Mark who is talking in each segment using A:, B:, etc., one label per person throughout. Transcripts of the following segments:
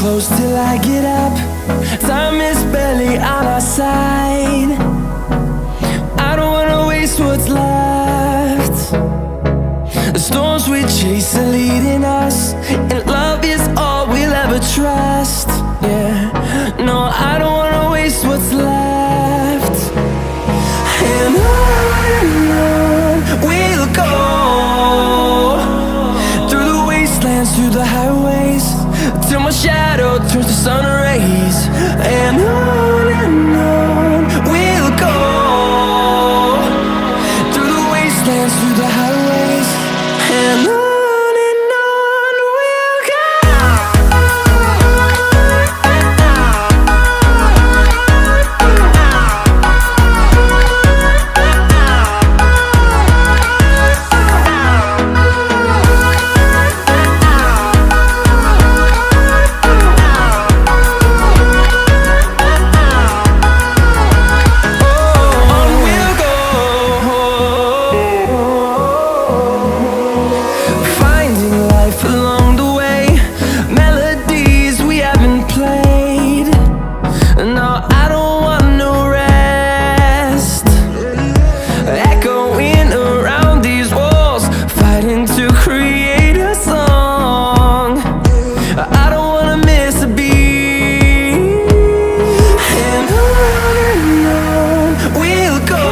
A: close till I get up. Time is barely on our side. I don't wanna waste what's left. The storms we chase are leading us, and love is all we'll ever trust. Yeah, no, I don't wanna waste what's left. And on we'll go, through the wastelands, through the highways, till my shadow turns to sun rays. And on we'll go, through the wastelands, through the highways, and on we'll go.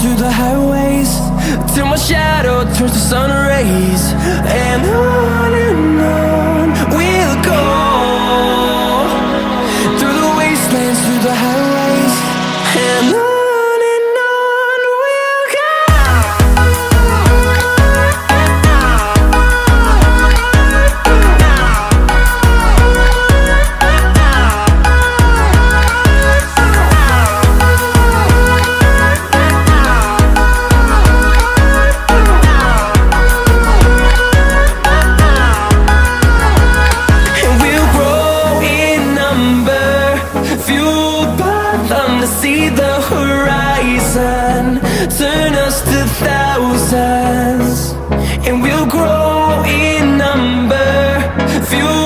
A: Through the highways, till my shadow turns to sun rays. And on we'll go, through the wastelands, through the highways, and on. See the horizon turn us to thousands, and we'll grow in number, fuel